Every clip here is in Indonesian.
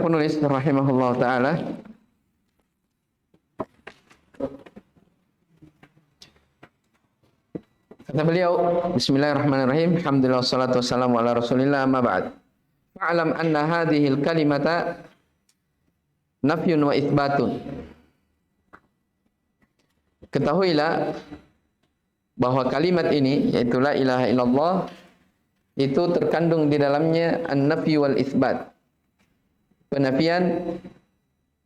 penulis rahimahullah taala kata beliau, bismillahirrahmanirrahim, alhamdulillah wassalatu wassalamu ala rasulillah, amma ba'd. Fa'lam anna hadhil kalimata nafyun wa itsbatun. Ketahuilah bahwa kalimat ini, yaitu la ilaha illallah, itu terkandung di dalamnya an-nafy wal itsbat, penafian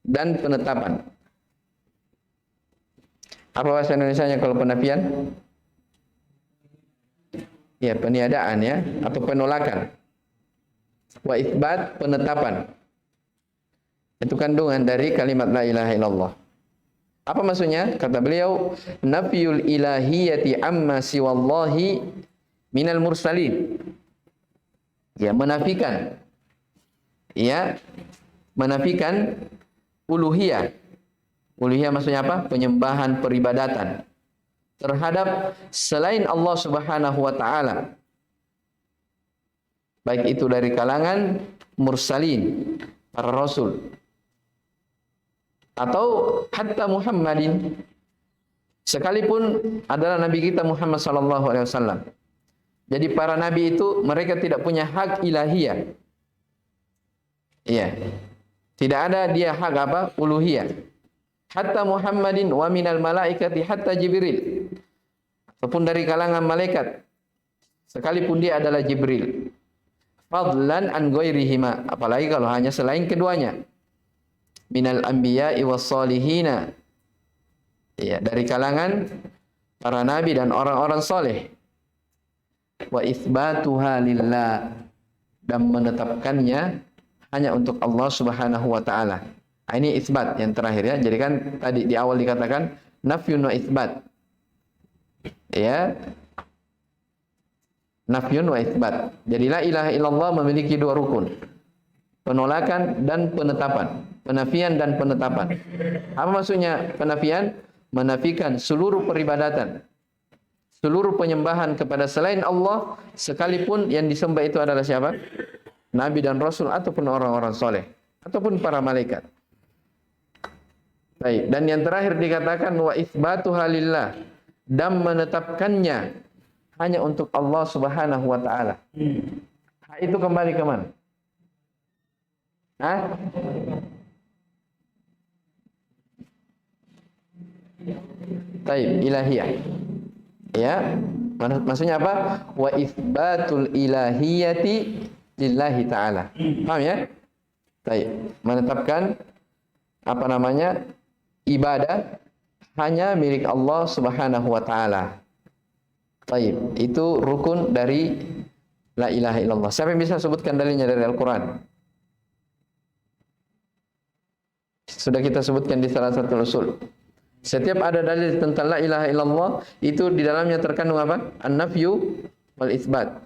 dan penetapan. Apa bahasa Indonesianya kalau penafian? Ya, peniadaan ya, atau penolakan. Wa itsbat, penetapan. Itu kandungan dari kalimat la ilaha illallah. Apa maksudnya? Kata beliau, nafyul ilahiyati amma siwallahi minal mursalin. Ya, menafikan. Ya, menafikan uluhiyah. Uluhiyah maksudnya apa? Penyembahan, peribadatan terhadap selain Allah Subhanahu wa taala. Baik itu dari kalangan mursalin, para rasul, atau hatta Muhammadin, sekalipun adalah nabi kita Muhammad sallallahu alaihi wasallam. Jadi para nabi itu mereka tidak punya hak ilahiyah. Iya. Tidak ada dia hak apa? Uluhiyah. Hatta Muhammadin wa minal malaikati hatta Jibril. Ataupun dari kalangan malaikat, sekalipun dia adalah Jibril. Fadlan an ghairihima, apalagi kalau hanya selain keduanya. Minal anbiya'i was salihina. Ya, dari kalangan para nabi dan orang-orang soleh. Wa itsbatuha lillah, dan menetapkannya hanya untuk Allah Subhanahu wa taala. Nah, ini isbat yang terakhir ya. Jadi kan tadi di awal dikatakan nafyun wa isbat. Ya. Nafyun wa isbat. Jadi la ilaha illallah memiliki dua rukun. Penolakan dan penetapan. Penafian dan penetapan. Apa maksudnya penafian? Menafikan seluruh peribadatan, seluruh penyembahan kepada selain Allah, sekalipun yang disembah itu adalah siapa? Nabi dan Rasul ataupun orang-orang soleh ataupun para malaikat. Baik, dan yang terakhir dikatakan wa itsbatuha lillah, dan menetapkannya hanya untuk Allah Subhanahu wa taala. Itu kembali ke mana? Hah? Taib, ilahiyah. Ya, maksudnya apa? Wa itsbatul ilahiyati lillahi ta'ala. Paham ya? Taib, menetapkan apa namanya? Ibadah hanya milik Allah Subhanahu wa taala. Taib, itu rukun dari la ilaha illallah. Siapa yang bisa sebutkan dalilnya dari Al-Qur'an? Sudah kita sebutkan di salah satu usul. Setiap ada dalil tentang la ilaha illallah, itu di dalamnya terkandung apa? An-nafyu wal itsbat.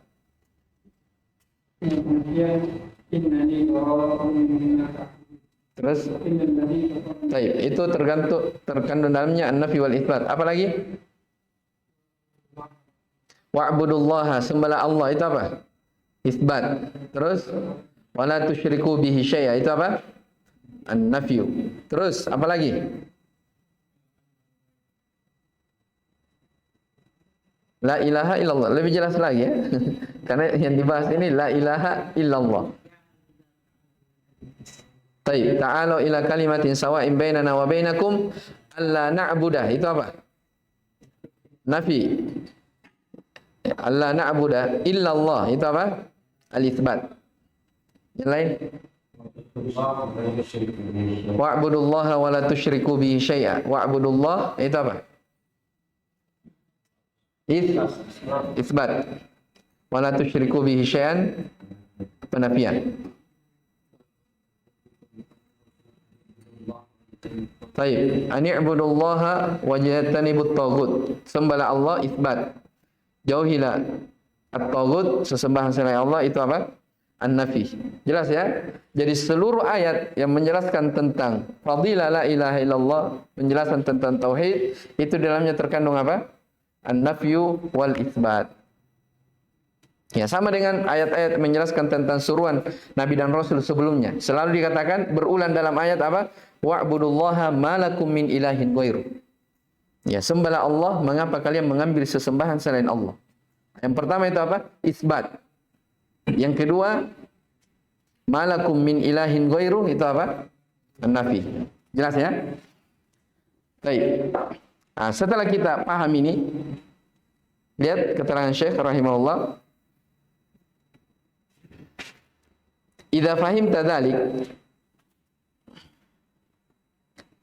Terus taib, itu terkandung dalamnya an-nafyu wal itsbat. Apa lagi? Wa'budullaha, sembahlah Allah, itu apa? Itsbat. Terus wala tusyriku bihi syai'a, itu apa? An-nafyu. Terus apa lagi? La ilaha illallah. Lebih jelas lagi ya. Karena yang dibahas ini la ilaha illallah. Taib, ta'alu ila kalimatin sawa'in bainana wa bainakum alla na'budah. Itu apa? Nafi. Alla na'budah illallah. Itu apa? Al-itsbat. Yang lain? Wa'budullaha wa la tusyriku bihi syai'a. Wa'budullah, itu apa? Itsbat. Wa la tusyriku bihi syai'an, penafian. Baik, ani'budullaha wajtanibut taghut. Sembahlah Allah, itsbat. Jauhilah at-taghut, sesembahan selain Allah, itu apa? An-nafi. Jelas ya? Jadi seluruh ayat yang menjelaskan tentang fadilah la ilaha illallah, penjelasan tentang tauhid, itu dalamnya terkandung apa? An-nafyu wal itsbat. Ya, sama dengan ayat-ayat menjelaskan tentang suruhan Nabi dan Rasul sebelumnya. Selalu dikatakan berulang dalam ayat apa? Wa'budullaha ma lakum min ilahin ghairu. Ya, sembahlah Allah, mengapa kalian mengambil sesembahan selain Allah? Yang pertama itu apa? Isbat. Yang kedua, ma lakum min ilahin ghairu, itu apa? Nafi. Jelas ya? Baik. Nah, setelah kita paham ini, lihat keterangan Syekh rahimahullah. Idza fahimta dzalik,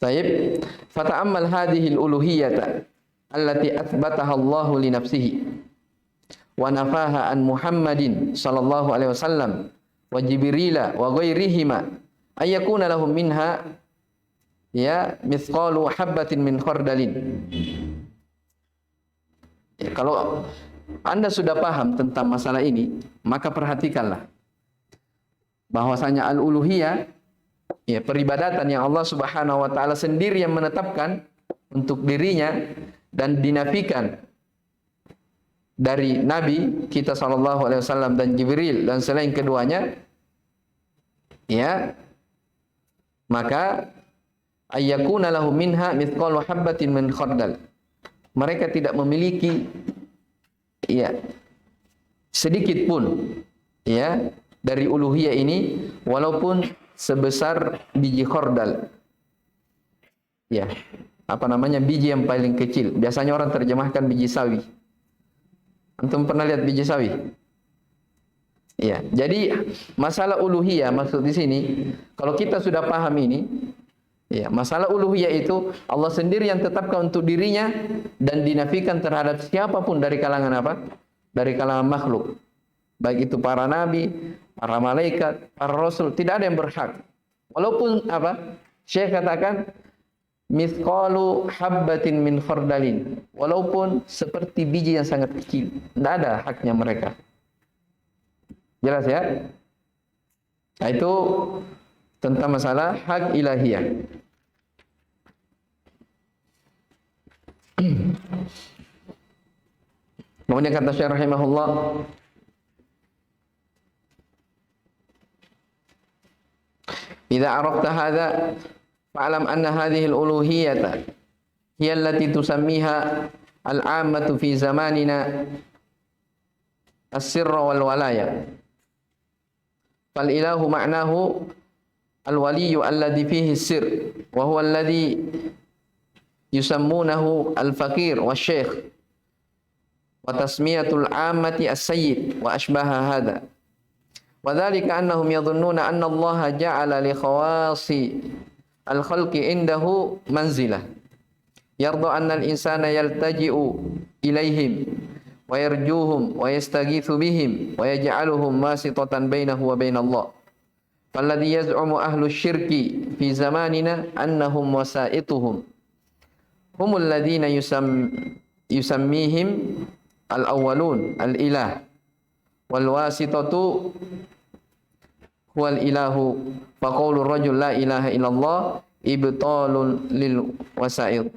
taib, fata'ammal hadhihi al-uluhiyyata allati athbataha Allah li nafsihi wa nafaha an Muhammadin sallallahu alaihi wasallam wa Jibril wa ghairihima ay yakuna lahum minha ya mithqalu habatin min khardalin. Ya, kalau Anda sudah paham tentang masalah ini, maka perhatikanlah bahwasanya al-uluhiyah, ya, peribadatan yang Allah Subhanahu wa taala sendiri yang menetapkan untuk dirinya dan dinafikan dari Nabi kita sallallahu alaihi wasallam dan Jibril dan selain keduanya, ya, maka ayyakuna lahum minha mithqalu habatin min khardal. Mereka tidak memiliki, ya, sedikit pun, ya, dari uluhiyah ini, walaupun sebesar biji khordal. Ya, apa namanya, biji yang paling kecil. Biasanya orang terjemahkan biji sawi. Antum pernah lihat biji sawi? Ya, jadi masalah uluhiyah maksud di sini, kalau kita sudah paham ini, ya, masalah uluhiyah itu Allah sendiri yang tetapkan untuk dirinya dan dinafikan terhadap siapapun dari kalangan apa? Dari kalangan makhluk. Baik itu para nabi, para malaikat, para rasul, tidak ada yang berhak. Walaupun apa? Syekh katakan mithqalu habbatin min khardalin, walaupun seperti biji yang sangat kecil, tidak ada haknya mereka. Jelas ya? Nah, itu tentang masalah hak ilahiyah. Kemudian kata Syekh rahimahullah, idza arafta hadza fa'lam anna hadhihi al-uluhiyyata hiya allati tusammiha al-'ammatu fi zamanina as-sirra wal walaya. Fal ilahu ma'nahu al-waliyyu alladhi fihi as-sirr wa huwa alladhi yusammunahu al-faqir wasy-syaikh wa tasmiyatul 'ammati as-sayyid wa ashbaha hadza. وذلك أنهم يظنون أن الله جعل لخواص الخلق عنده منزلة يرضى أن الإنسان يلتجئ إليهم ويرجوهم ويستغيث بهم ويجعلهم واسطة بينه وبين الله. فالذي يزعم أهل الشرك في زماننا أنهم وسائطهم هم الذين يسميهم الأولون الإله والواسطة هو الإله فقول الرجل لا إله إلا الله إبطال للوسائط.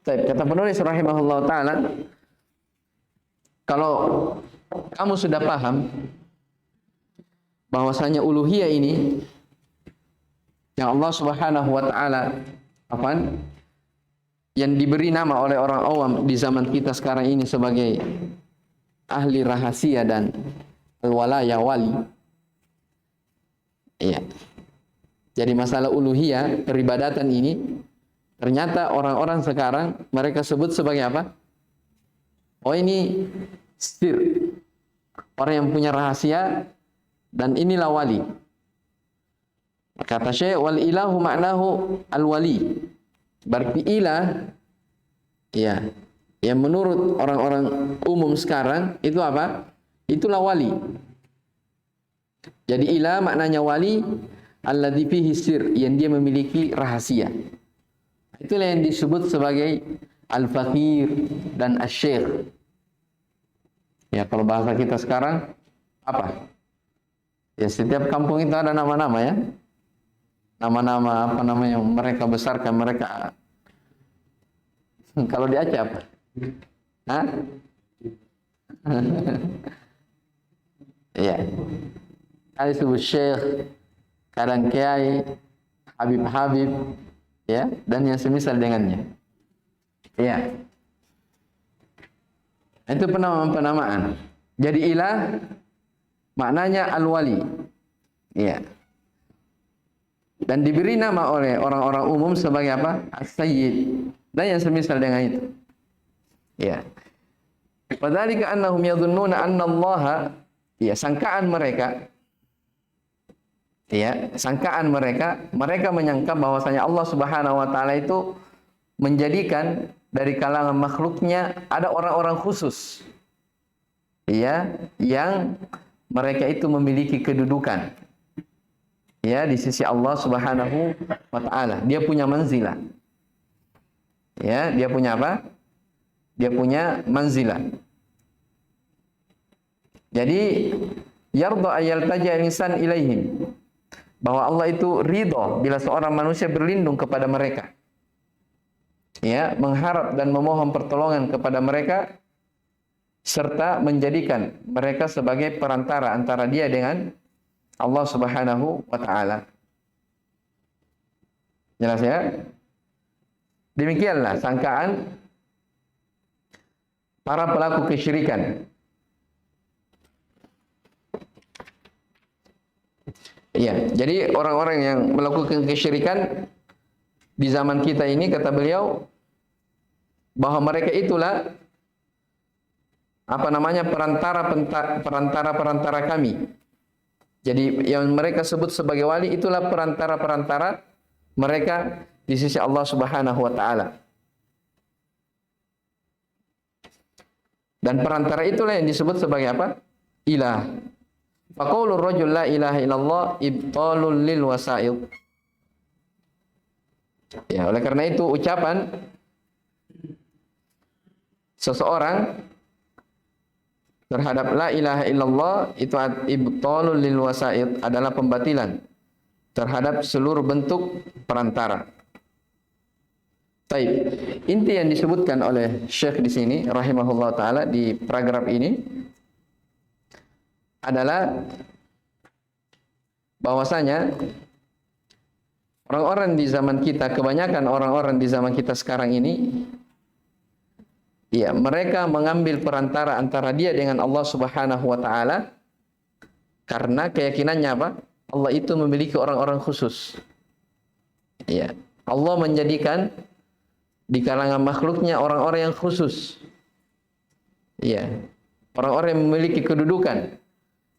Kata penulis rahimahullah ta'ala, kalau kamu sudah paham bahwasanya uluhiyah ini yang Allah Subhanahu wa taala yang diberi nama oleh orang awam di zaman kita sekarang ini sebagai ahli rahasia dan al-walaya wali. Iya. Jadi masalah uluhiyah, peribadatan ini ternyata orang-orang sekarang mereka sebut sebagai apa? Oh, ini sir. Orang yang punya rahasia dan inilah wali. Kata Syekh, wal ilahu ma'nahu al-wali. Berarti ilah, ya, yang menurut orang-orang umum sekarang itu apa? Itulah wali. Jadi ilah maknanya wali, alladzi fihi sir, yang dia memiliki rahasia. Itulah yang disebut sebagai al-faqir dan asy-syekh. Ya, kalau bahasa kita sekarang apa? Ya, setiap kampung itu ada nama-nama ya. nama-nama apa namanya mereka besarkan mereka. Kalau di Aceh apa? Hah? Iya. Kali disebut Syekh, kadang Kiai, Habib-Habib, ya, dan yang semisal dengannya. Iya. Itu penamaan-penamaan. Jadi ilah maknanya al-wali. Iya. Dan diberi nama oleh orang-orang umum sebagai apa? As-Sayyid. Dan yang semisal dengan itu. Ya. Wadzalika annahum yadhunnuna anna Allah, ya, sangkaan mereka mereka menyangka bahwasanya Allah Subhanahu wa taala itu menjadikan dari kalangan makhluknya ada orang-orang khusus. Ya, yang mereka itu memiliki kedudukan. Ya, di sisi Allah Subhanahu wa taala. Dia punya manzilah. Ya, dia punya apa? Dia punya manzilah. Jadi yarda ayal taja insan ilaihim, bahwa Allah itu ridho bila seorang manusia berlindung kepada mereka. Ya, mengharap dan memohon pertolongan kepada mereka serta menjadikan mereka sebagai perantara antara dia dengan Allah Subhanahu wa taala. Jelas ya? Demikianlah sangkaan para pelaku kesyirikan. Iya, jadi orang-orang yang melakukan kesyirikan di zaman kita ini, kata beliau, bahwa mereka itulah apa namanya perantara kami. Jadi yang mereka sebut sebagai wali itulah perantara mereka di sisi Allah Subhanahu wa taala. Dan perantara itulah yang disebut sebagai apa? Ilah. Faqaulur rajul la ilaha illallah ibtalul lil wasail. Ya, oleh karena itu ucapan seseorang terhadap la ilaha illallah itu ibtalul lil wasail, adalah pembatilan terhadap seluruh bentuk perantara. Baik, inti yang disebutkan oleh Syekh di sini rahimahullah taala di paragraf ini adalah bahwasanya orang-orang di zaman kita, kebanyakan orang-orang di zaman kita sekarang ini, ya, mereka mengambil perantara antara dia dengan Allah Subhanahu wa taala karena keyakinannya apa? Allah itu memiliki orang-orang khusus. Ya, Allah menjadikan di kalangan makhluknya orang-orang yang khusus. Ya, orang-orang yang memiliki kedudukan.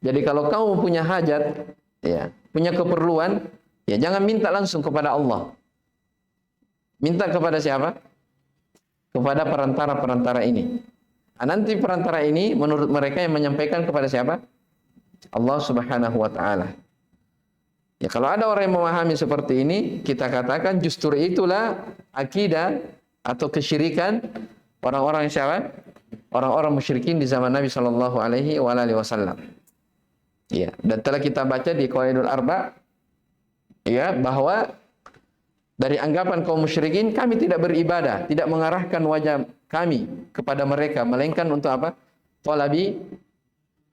Jadi kalau kamu punya hajat, ya, punya keperluan, ya jangan minta langsung kepada Allah. Minta kepada siapa? Kepada perantara-perantara ini. Nah, nanti perantara ini menurut mereka yang menyampaikan kepada siapa? Allah Subhanahu wa taala. Ya, kalau ada orang yang memahami seperti ini, kita katakan justru itulah akidah atau kesyirikan orang-orang siapa? Orang-orang musyrikin di zaman Nabi sallallahu alaihi wasallam. Ya, dan telah kita baca di Qawaidul Arba, ya, bahwa dari anggapan kaum musyrikin, kami tidak beribadah, tidak mengarahkan wajah kami kepada mereka, melainkan untuk apa? Talabi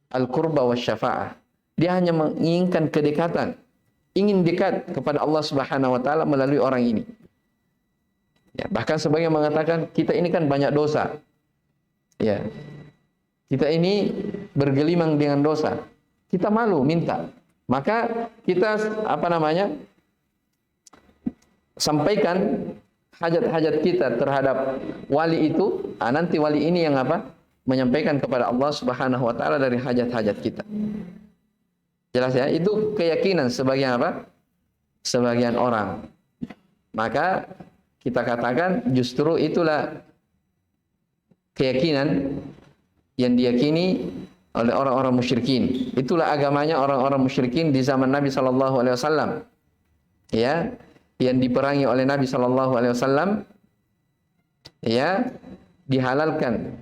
al-qurba wasyafa'ah. Dia hanya menginginkan kedekatan, ingin dekat kepada Allah Subhanahu wa taala melalui orang ini. Ya, bahkan sebagian mengatakan kita ini kan banyak dosa. Ya. Kita ini bergelimang dengan dosa. Kita malu minta. Maka kita apa namanya? Sampaikan hajat-hajat kita terhadap wali itu, nanti wali ini yang apa? Menyampaikan kepada Allah Subhanahu wa taala dari hajat-hajat kita. Jelas ya? Itu keyakinan sebagian apa? Sebagian orang. Maka kita katakan justru itulah keyakinan yang diyakini oleh orang-orang musyrikin. Itulah agamanya orang-orang musyrikin di zaman Nabi sallallahu alaihi wasallam. Ya, yang diperangi oleh Nabi sallallahu alaihi wasallam, ya, dihalalkan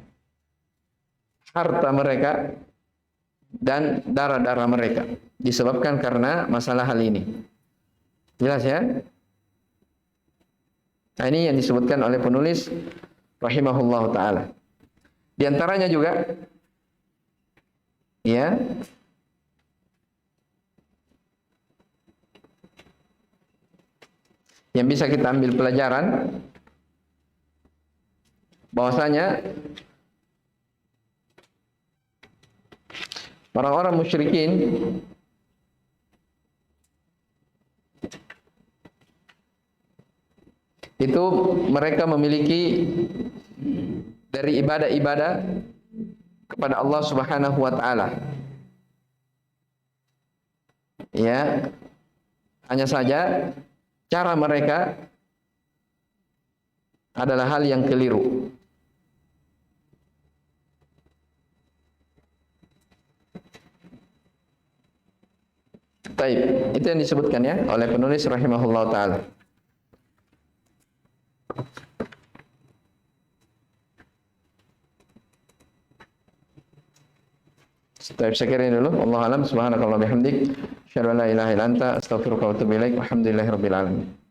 harta mereka dan darah-darah mereka disebabkan karena masalah hal ini. Jelas ya? Nah, ini yang disebutkan oleh penulis rahimahullahu taala. Di antaranya juga ya, yang bisa kita ambil pelajaran bahwasanya orang-orang musyrikin itu mereka memiliki dari ibadah-ibadah kepada Allah Subhanahu wa taala. Ya, hanya saja cara mereka adalah hal yang keliru. Baik, itu yang disebutkan ya oleh penulis rahimahullah taala. Baik, saya kira ini dulu. Wallahu alam, subhanakallah bihamdik, asyhadu an la ilaha illa anta, astaghfiruka wa atubu ilaik. Walhamdulillahirabbil alamin.